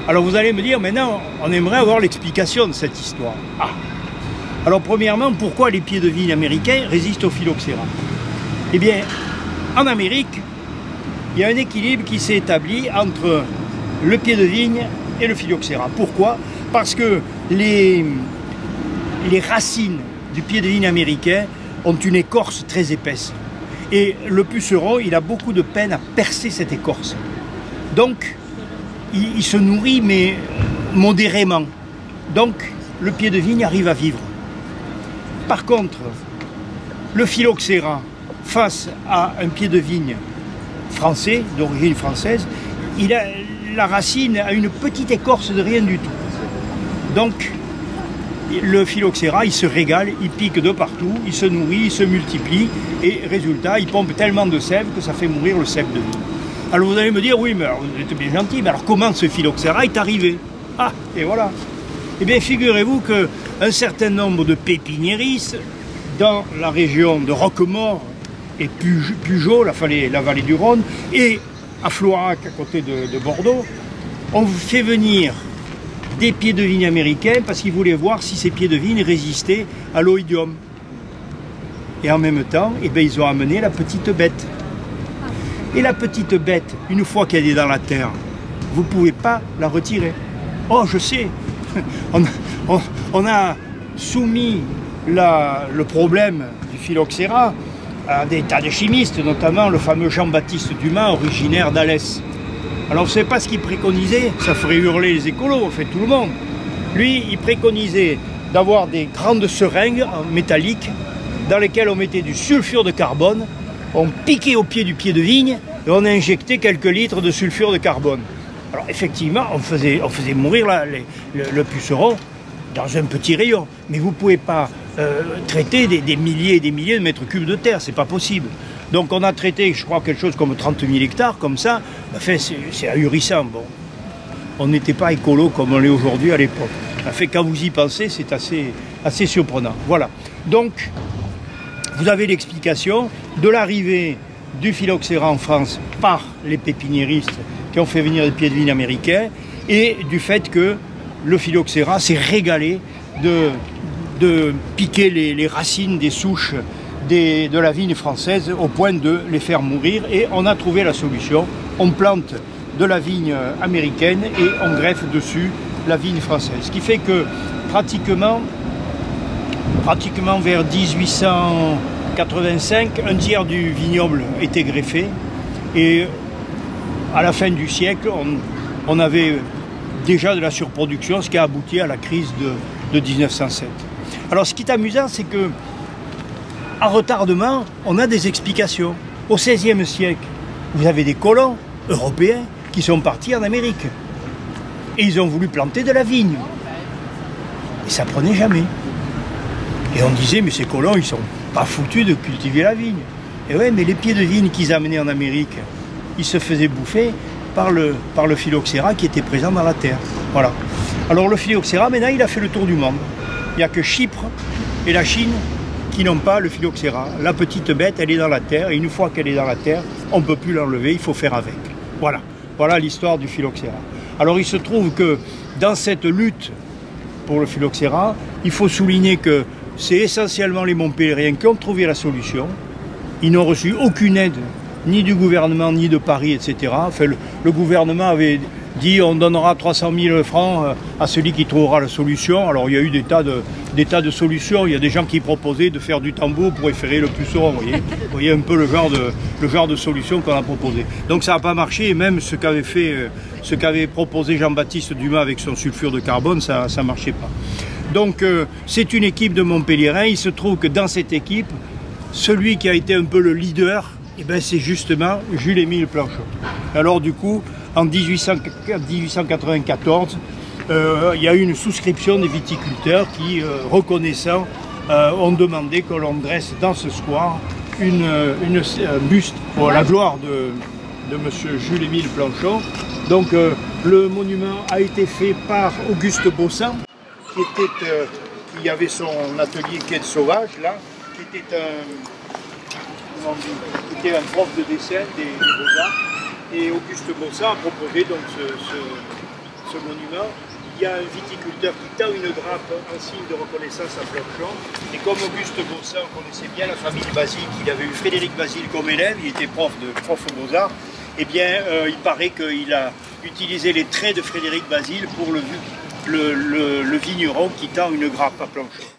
Alors vous allez me dire, maintenant, on aimerait avoir l'explication de cette histoire. Ah. Alors premièrement, pourquoi les pieds de vigne américains résistent au phylloxéra? Eh bien, en Amérique, il y a un équilibre qui s'est établi entre le pied de vigne et le phylloxéra. Pourquoi? Parce que les racines du pied de vigne américain ont une écorce très épaisse. Et le puceron, il a beaucoup de peine à percer cette écorce. Donc, il se nourrit, mais modérément. Donc, le pied de vigne arrive à vivre. Par contre, le phylloxéra, face à un pied de vigne français, d'origine française, la racine a une petite écorce de rien du tout. Donc, le phylloxéra, il se régale, il pique de partout, il se nourrit, il se multiplie, et résultat, il pompe tellement de sève que ça fait mourir le cep de vigne. Alors vous allez me dire, oui, mais alors, vous êtes bien gentil, mais alors comment ce phylloxéra est arrivé? Ah, et voilà. Eh bien, figurez-vous qu'un certain nombre de pépiniéristes, dans la région de Roquemaure et Pugeot, la vallée du Rhône, et à Floirac, à côté de Bordeaux, ont fait venir des pieds de vigne américains parce qu'ils voulaient voir si ces pieds de vigne résistaient à l'oïdium. Et en même temps, eh bien, ils ont amené la petite bête. Et la petite bête, une fois qu'elle est dans la terre, vous ne pouvez pas la retirer. Oh, je sais, on a soumis le problème du phylloxéra à des tas de chimistes, notamment le fameux Jean-Baptiste Dumas, originaire d'Alès. Alors vous ne savez pas ce qu'il préconisait? Ça ferait hurler les écolos, en fait tout le monde. Lui, il préconisait d'avoir des grandes seringues métalliques dans lesquelles on mettait du sulfure de carbone, on piquait au pied du pied de vigne et on injectait quelques litres de sulfure de carbone. Alors effectivement, on faisait mourir le puceron dans un petit rayon. Mais vous ne pouvez pas traiter des milliers et des milliers de mètres cubes de terre, c'est pas possible. Donc on a traité, je crois, quelque chose comme 30 000 hectares, comme ça. Enfin, c'est ahurissant. Bon, on n'était pas écolo comme on l'est aujourd'hui à l'époque. Enfin, quand vous y pensez, c'est assez surprenant. Voilà. Donc, vous avez l'explication de l'arrivée du phylloxéra en France par les pépiniéristes qui ont fait venir des pieds de vigne américains et du fait que le phylloxéra s'est régalé de piquer les racines des souches de la vigne française au point de les faire mourir, et on a trouvé la solution. On plante de la vigne américaine et on greffe dessus la vigne française. Ce qui fait que pratiquement vers 1885, un tiers du vignoble était greffé, et à la fin du siècle, on avait déjà de la surproduction, ce qui a abouti à la crise de 1907. Alors ce qui est amusant, c'est que à retardement, on a des explications. Au XVIe siècle, vous avez des colons européens qui sont partis en Amérique. Et ils ont voulu planter de la vigne. Et ça prenait jamais. Et on disait, mais ces colons, ils sont pas foutus de cultiver la vigne. Et ouais, mais les pieds de vigne qu'ils amenaient en Amérique, ils se faisaient bouffer par le phylloxéra qui était présent dans la terre. Voilà. Alors le phylloxéra, maintenant, il a fait le tour du monde. Il n'y a que Chypre et la Chine qui n'ont pas le phylloxéra. La petite bête, elle est dans la terre, et une fois qu'elle est dans la terre, on ne peut plus l'enlever, il faut faire avec. Voilà, voilà l'histoire du phylloxéra. Alors il se trouve que dans cette lutte pour le phylloxéra, il faut souligner que c'est essentiellement les Montpelliérains qui ont trouvé la solution. Ils n'ont reçu aucune aide, ni du gouvernement, ni de Paris, etc. Enfin, le gouvernement avait dit on donnera 300 000 francs à celui qui trouvera la solution. Alors il y a eu des tas de solutions. Il y a des gens qui proposaient de faire du tambour pour effeurer le puceron. Vous voyez un peu le genre de solution qu'on a proposé. Donc ça n'a pas marché, et même ce qu'avait proposé Jean-Baptiste Dumas avec son sulfure de carbone, ça ne marchait pas. Donc c'est une équipe de Montpelliérains. Il se trouve que dans cette équipe, celui qui a été un peu le leader, eh ben, c'est justement Jules-Émile Planchon. Alors du coup, en 1894, il y a eu une souscription des viticulteurs qui, reconnaissant, ont demandé que l'on dresse dans ce square un buste pour la gloire de M. Jules-Émile Planchon. Donc le monument a été fait par Auguste Bossan, qui avait son atelier Quai de Sauvage, là, qui était un prof de dessin des Beaux-Arts. Et Auguste Bossan a proposé donc ce monument, il y a un viticulteur qui tend une grappe en signe de reconnaissance à Planchon. Et comme Auguste Boussin connaissait bien la famille Basile, qu'il avait eu Frédéric Basile comme élève, il était prof aux Beaux-Arts, eh bien, il paraît qu'il a utilisé les traits de Frédéric Basile pour le vigneron qui tend une grappe à Planchon.